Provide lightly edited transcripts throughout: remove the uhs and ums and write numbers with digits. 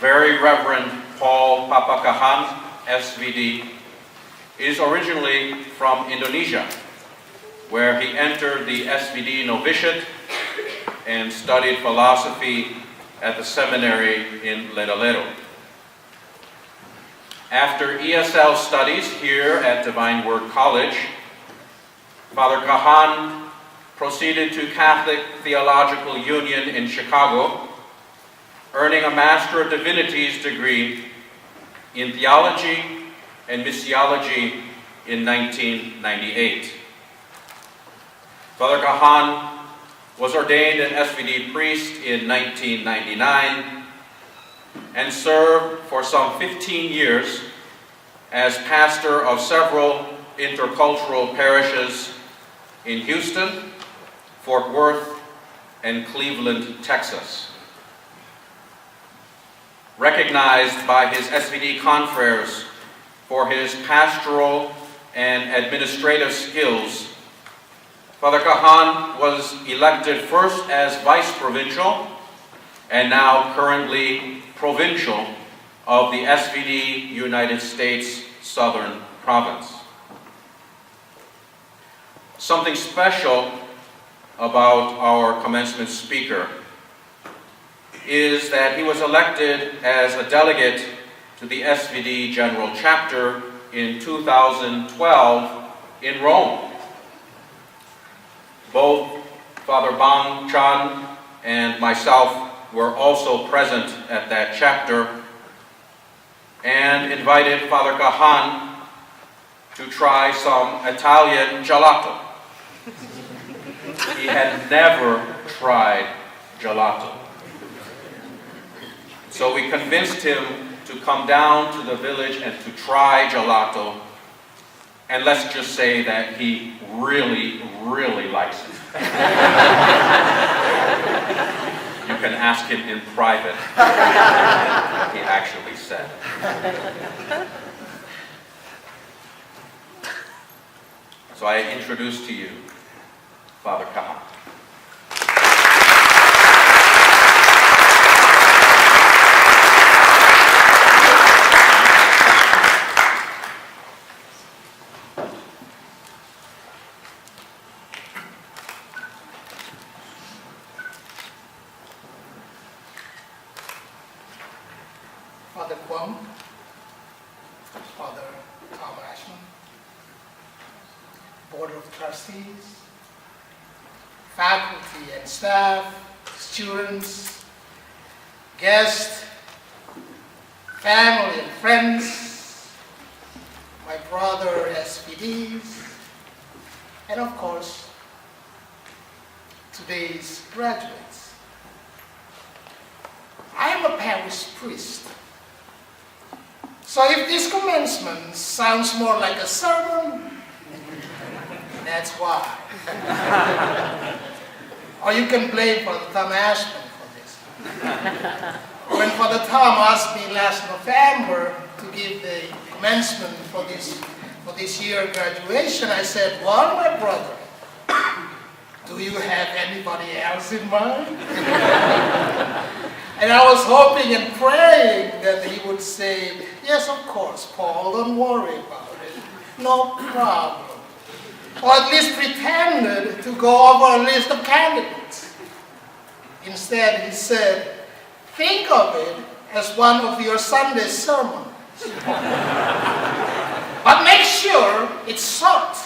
Very Reverend Paulus Papa Kahan, SVD, is originally from Indonesia, where he entered the SVD novitiate and studied philosophy at the seminary in Ledaledo. After ESL studies here at Divine Word College, Father Kahan proceeded to Catholic Theological Union in Chicago, earning a Master of Divinities degree in Theology and Missiology in 1998. Father Kahan was ordained an SVD priest in 1999 and served for some 15 years as pastor of several intercultural parishes in Houston, Fort Worth, and Cleveland, Texas. Recognized by his SVD confreres for his pastoral and administrative skills, Father Kahan was elected first as Vice Provincial and now currently Provincial of the SVD United States Southern Province. Something special about our commencement speaker is that he was elected as a delegate to the SVD General Chapter in 2012 in Rome. Both Father Bang Chan and myself were also present at that chapter and invited Father Kahan to try some Italian gelato. He had never tried gelato. So we convinced him to come down to the village and to try gelato. And let's just say that he really, really likes it. You can ask him in private what he actually said. So I introduce to you Father Kahan. Father Kwong, Father Tom Ashman, Board of Trustees, faculty and staff, students, guests, family and friends, my brother SVDs, and of course, today's graduates. I am a parish priest. So if this commencement sounds more like a sermon, that's why. Or you can blame Father Tom Ashman for this. When Father Tom asked me last November to give the commencement for this year graduation, I said, well, my brother, do you have anybody else in mind? And I was hoping and praying that he would say, yes, of course, Paul, don't worry about it. No problem. Or at least pretended to go over a list of candidates. Instead, he said, think of it as one of your Sunday sermons. But make sure it's short.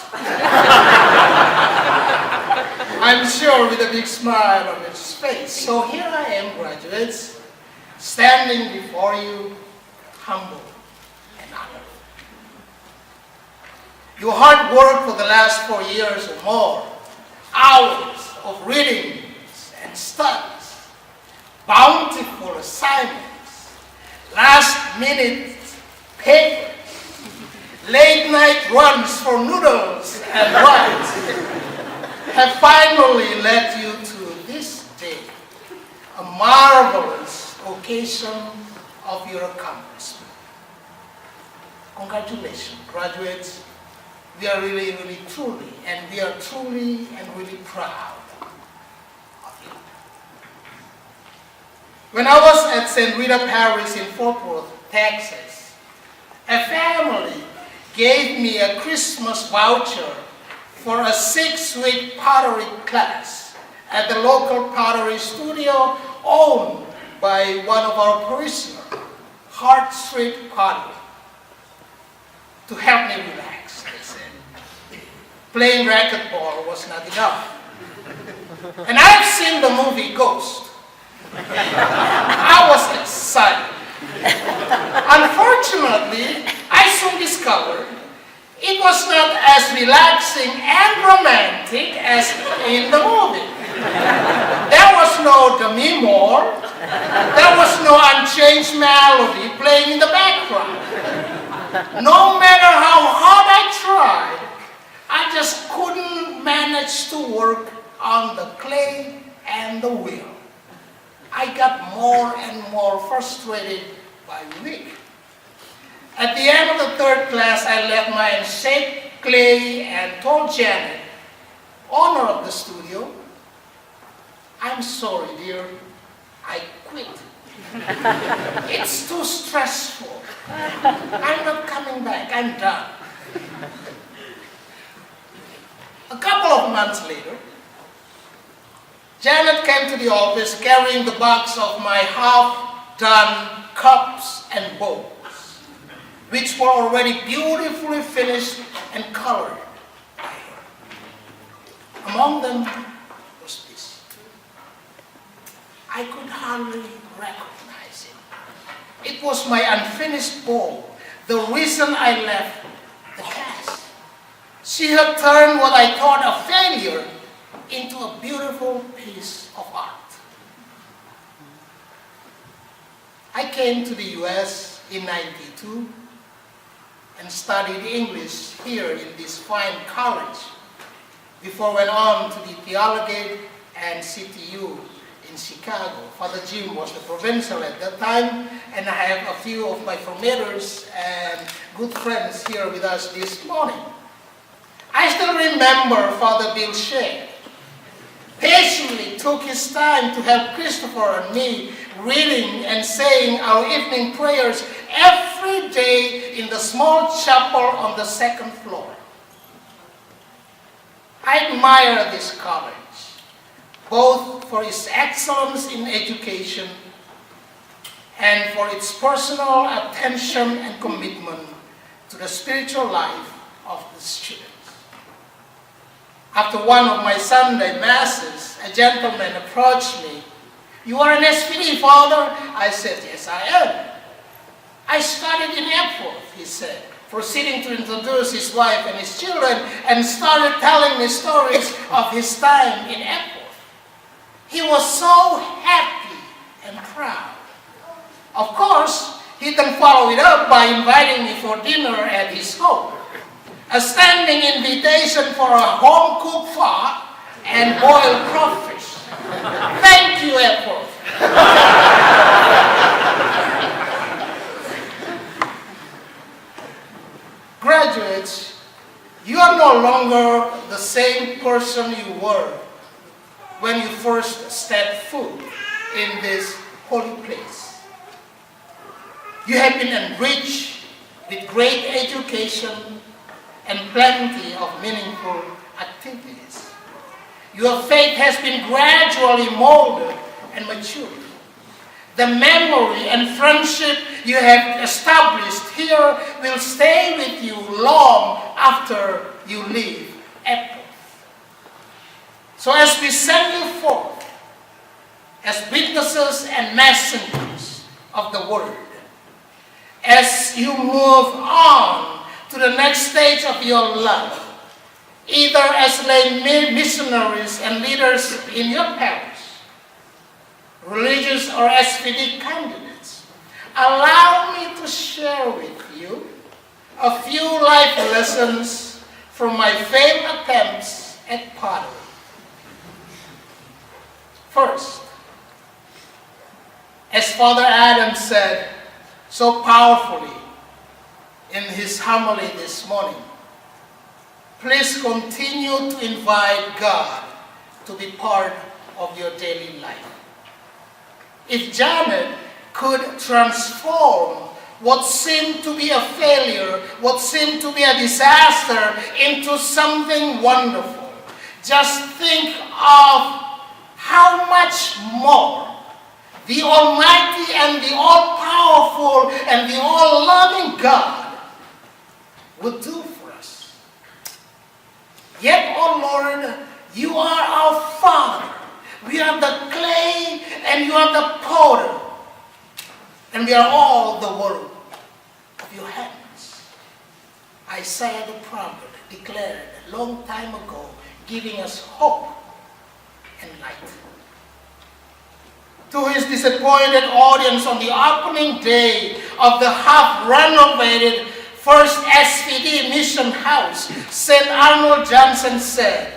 I'm sure with a big smile on his face. So here I am, graduates, standing before you, humble and honored. Your hard work for the last 4 years or more, hours of readings and studies, bountiful assignments, last-minute papers, late-night runs for noodles and rice, have finally led you to this day, a marvelous occasion of your accomplishment. Congratulations, graduates. We are really, really, truly, and we are truly and really proud of you. When I was at St. Rita Parish in Fort Worth, Texas, a family gave me a Christmas voucher for a 6-week pottery class at the local pottery studio owned by one of our parishioners, Hart Street Pottery, to help me relax, they said. Playing racquetball was not enough. And I've seen the movie Ghost. I was excited. Unfortunately, I soon discovered it was not as relaxing and romantic as in the movie. There was no Demi Moore. There was no unchanged melody playing in the background. No matter how hard I tried, I just couldn't manage to work on the clay and the wheel. I got more and more frustrated by the week. At the end of the third class, I left my shaped clay and told Janet, owner of the studio, I'm sorry, dear, I quit. It's too stressful. I'm not coming back, I'm done. A couple of months later, Janet came to the office carrying the box of my half-done cups and bowls, which were already beautifully finished and colored by her. Among them was this. I could hardly recognize it. It was my unfinished bowl, the reason I left the class. She had turned what I thought a failure into a beautiful piece of art. I came to the US in '92 and studied English here in this fine college before went on to the Theology and CTU in Chicago. Father Jim was the Provincial at that time, and I have a few of my formators and good friends here with us this morning. I still remember Father Bill Shea patiently took his time to help Christopher and me reading and saying our evening prayers every day in the small chapel on the second floor. I admire this college, both for its excellence in education and for its personal attention and commitment to the spiritual life of the students. After one of my Sunday masses, a gentleman approached me. You are an SPD, Father? I said, yes, I am. I studied in Epworth, he said, proceeding to introduce his wife and his children, and started telling me stories of his time in Epworth. He was so happy and proud. Of course, he then followed it up by inviting me for dinner at his home. A standing invitation for a home-cooked pho and boiled crawfish. Thank you, Epworth. Graduates, you are no longer the same person you were when you first stepped foot in this holy place. You have been enriched with great education and plenty of meaningful activities. Your faith has been gradually molded and matured. The memory and friendship you have established here will stay with you long after you leave Epworth. So as we send you forth as witnesses and messengers of the Word, as you move on to the next stage of your life, either as lay missionaries and leaders in your parish, religious or SPD candidates, allow me to share with you a few life lessons from my failed attempts at pottery. First, as Father Adam said so powerfully in his homily this morning, please continue to invite God to be part of your daily life. if Janet could transform what seemed to be a failure, what seemed to be a disaster, into something wonderful. Just think of how much more the Almighty and the All-Powerful and the All-Loving God would do for us. Yet, oh Lord, you are our Father. We are the clay and you are the potter. And we are all the work of your hands. Isaiah the prophet declared a long time ago, giving us hope and light. To his disappointed audience on the opening day of the half-renovated first SVD mission house, St. Arnold Johnson said,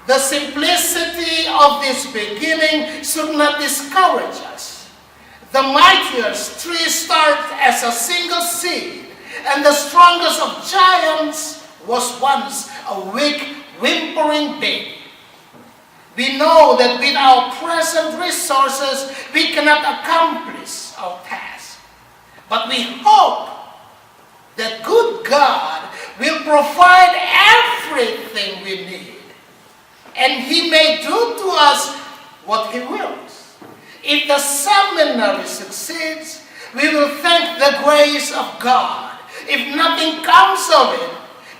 "The simplicity of this beginning should not discourage us. The mightiest tree starts as a single seed, and the strongest of giants was once a weak, whimpering baby. We know that with our present resources, we cannot accomplish our task. But we hope that good God will provide everything we need, and He may do to us what He wills. If the seminary succeeds, we will thank the grace of God. If nothing comes of it,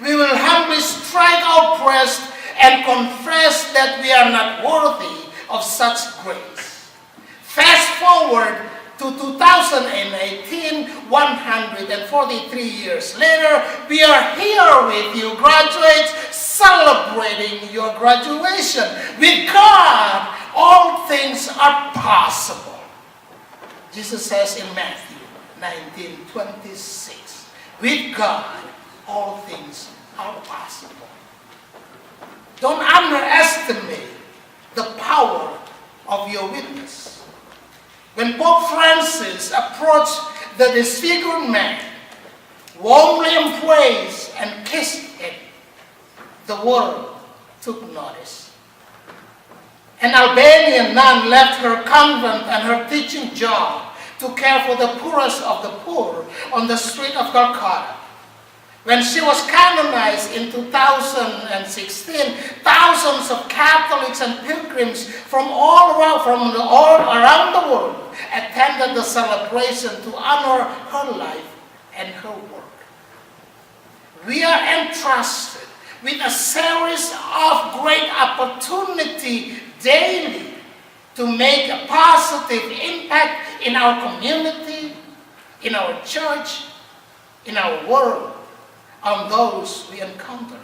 we will humbly strike our breast and confess that we are not worthy of such grace." Fast forward to 2018, 143 years later, we are here with you graduates celebrating your graduation. With God, all things are possible. Jesus says in Matthew 19:26, with God, all things are possible. Don't underestimate the power of your witness. When Pope Francis approached the disfigured man, warmly embraced and kissed him, the world took notice. An Albanian nun left her convent and her teaching job to care for the poorest of the poor on the street of Calcutta. When she was canonized in 2016, thousands of Catholics and pilgrims from all around the world attended the celebration to honor her life and her work. We are entrusted with a series of great opportunity daily to make a positive impact in our community, in our church, in our world, on those we encounter.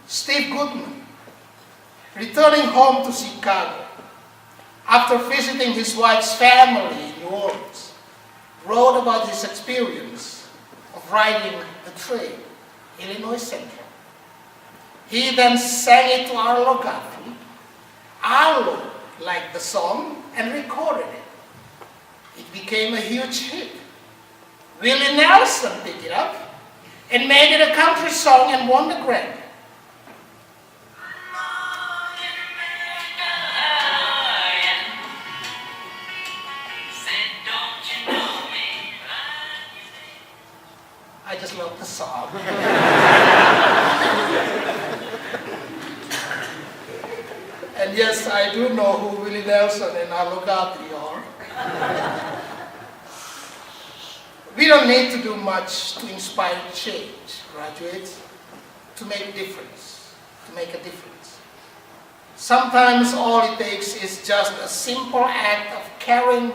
Steve Goodman, returning home to Chicago after visiting his wife's family in New Orleans, wrote about his experience of riding the train, Illinois Central. He then sang it to Arlo Guthrie. Arlo liked the song and recorded it. It became a huge hit. Willie Nelson picked it up and made it a country song and won the Grammy. I just love the song. And yes, I do know who Willie Nelson and Arlo Guthrie are. We don't need to do much to inspire change, graduates, to make a difference. Sometimes all it takes is just a simple act of caring,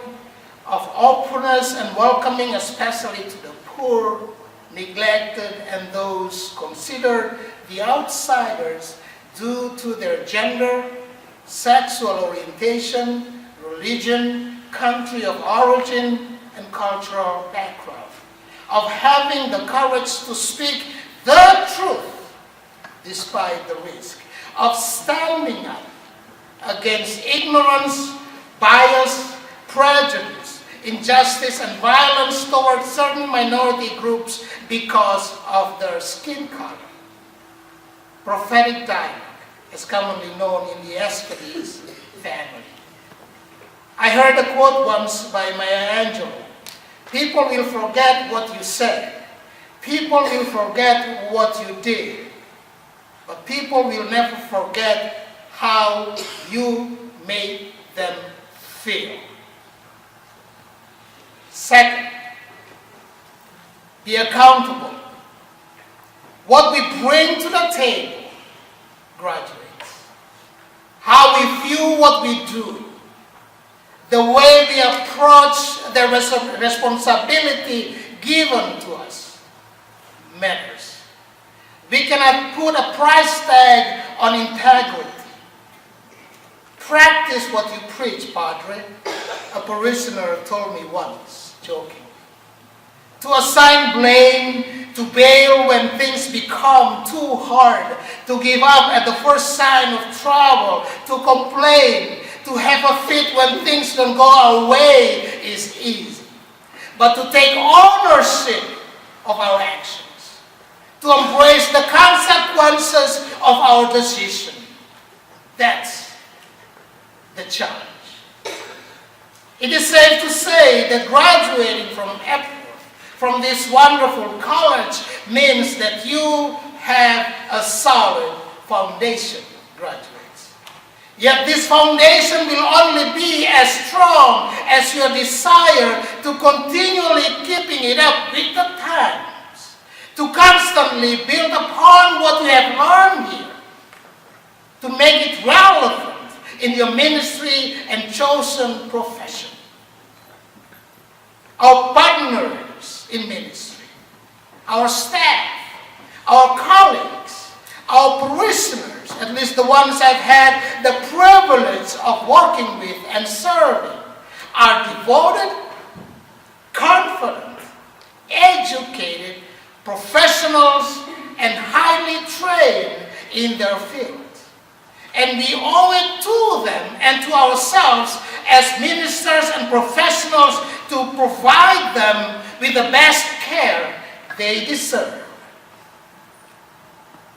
of openness and welcoming, especially to the poor, neglected, and those considered the outsiders due to their gender, sexual orientation, religion, country of origin, and cultural background. Of having the courage to speak the truth despite the risk. Of standing up against ignorance, bias, prejudice, injustice, and violence towards certain minority groups because of their skin color. Prophetic dialogue is commonly known in the Escaldes family. I heard a quote once by Maya Angelou. People will forget what you said. People will forget what you did. But people will never forget how you made them feel. Second, be accountable. What we bring to the table, graduates, how we view what we do, the way we approach the responsibility given to us matters. We cannot put a price tag on integrity. Practice what you preach, Padre, a parishioner told me once, joking. To assign blame, to bail when things become too hard, to give up at the first sign of trouble, to complain, to have a fit when things don't go our way is easy. But to take ownership of our actions, to embrace the consequences of our decision, that's the challenge. It is safe to say that graduating from Epworth, from this wonderful college, means that you have a solid foundation, graduates. Yet this foundation will only be as strong as your desire to continually keeping it up with the times, to constantly build upon what you have learned here, to make it relevant in your ministry and chosen profession. Our partners in ministry, our staff, our colleagues, our parishioners, at least the ones I've had the privilege of working with and serving, are devoted, confident, educated professionals and highly trained in their field. And we owe it to them and to ourselves as ministers and professionals to provide them with the best care they deserve.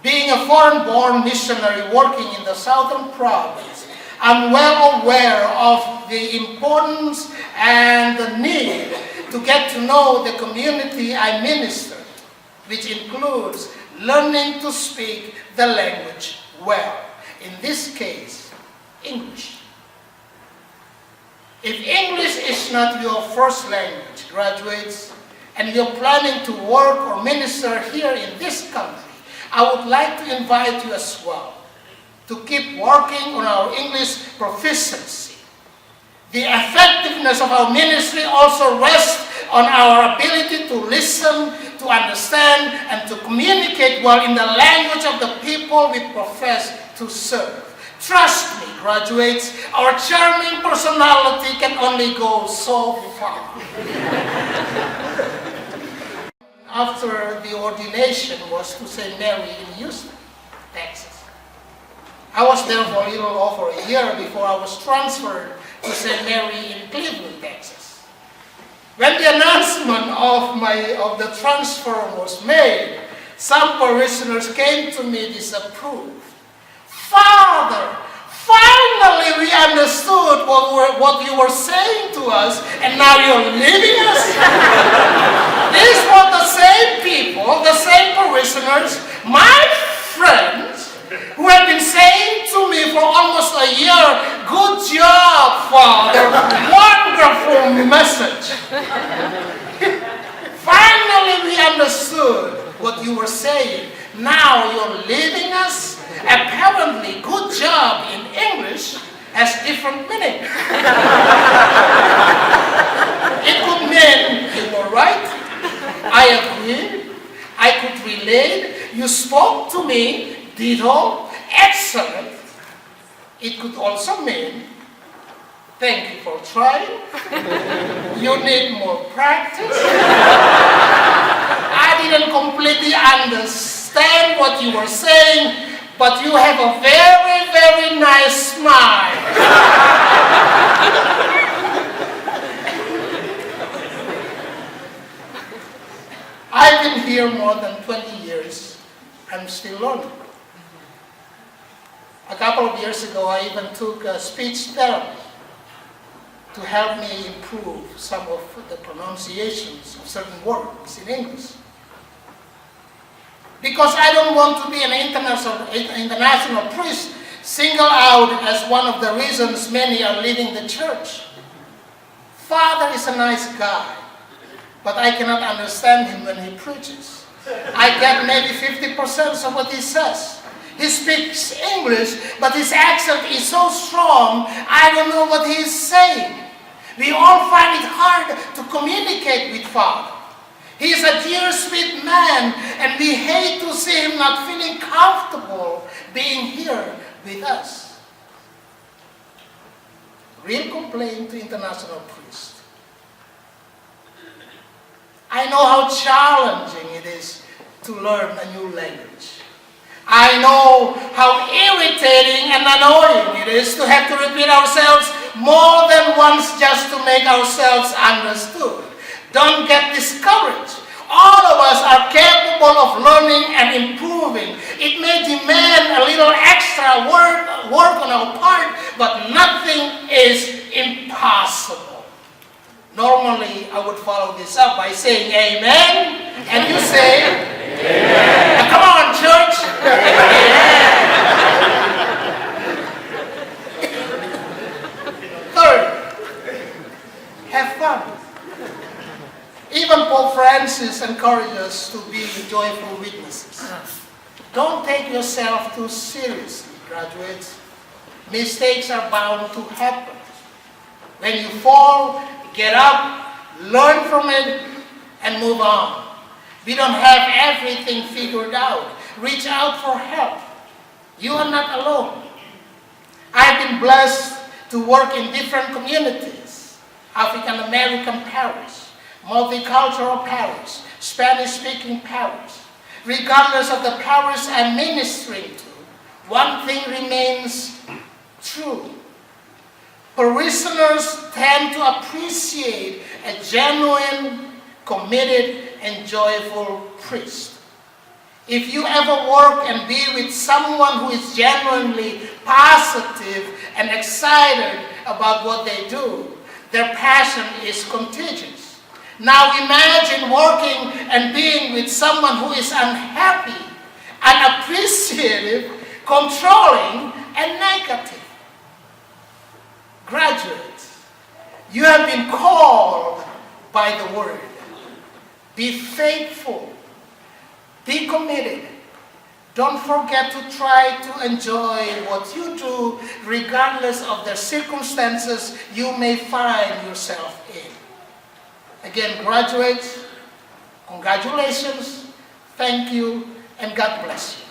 Being a foreign-born missionary working in the southern province, I'm well aware of the importance and the need to get to know the community I minister, which includes learning to speak the language well. In this case, English. If English is not your first language, graduates, and you're planning to work or minister here in this country, I would like to invite you as well to keep working on our English proficiency. The effectiveness of our ministry also rests on our ability to listen, to understand, and to communicate well in the language of the people we profess to serve. Trust me, graduates, our charming personality can only go so far. After the ordination was to St. Mary in Houston, Texas. I was there for a little over a year before I was transferred to St. Mary in Cleveland, Texas. When the announcement of the transfer was made, some parishioners came to me disapproved. Father, finally we understood what you were saying to us, and now you're leaving us? These were the same people, the same parishioners, my friends, who have been saying to me for almost a year, "Good job, Father, wonderful message." Finally we understood what you were saying. Now you're leaving us? Apparently, good job in English has different meaning. It could mean you were right, I agree, I could relate, you spoke to me, ditto, excellent. It could also mean, thank you for trying, you need more practice. I didn't completely understand what you were saying, but you have a very, very nice smile. I've been here more than 20 years. I'm still learning. A couple of years ago, I even took speech therapy to help me improve some of the pronunciations of certain words in English. Because I don't want to be an international priest singled out as one of the reasons many are leaving the church. Father is a nice guy, but I cannot understand him when he preaches. I get maybe 50% of what he says. He speaks English, but his accent is so strong, I don't know what he is saying. We all find it hard to communicate with Father. He is a dear, sweet man, and we hate to see him not feeling comfortable being here with us. Real complaint to international priests. I know how challenging it is to learn a new language. I know how irritating and annoying it is to have to repeat ourselves more than once just to make ourselves understood. Don't get discouraged. All of us are capable of learning and improving. It may demand a little extra work on our part, but nothing is impossible. Normally, I would follow this up by saying amen, and you say, amen. Now, come on, church. Third, have fun. Even Pope Francis encourages us to be joyful witnesses. Don't take yourself too seriously, graduates. Mistakes are bound to happen. When you fall, get up, learn from it, and move on. We don't have everything figured out. Reach out for help. You are not alone. I've been blessed to work in different communities. African American parish, multicultural parish, Spanish-speaking parish. Regardless of the parish I'm ministering to, one thing remains true. Parishioners tend to appreciate a genuine, committed, and joyful priest. If you ever work and be with someone who is genuinely positive and excited about what they do, their passion is contagious. Now imagine working and being with someone who is unhappy, unappreciative, controlling, and negative. Graduates, you have been called by the word. Be faithful. Be committed. Don't forget to try to enjoy what you do regardless of the circumstances you may find yourself in. Again, graduates, congratulations, thank you, and God bless you.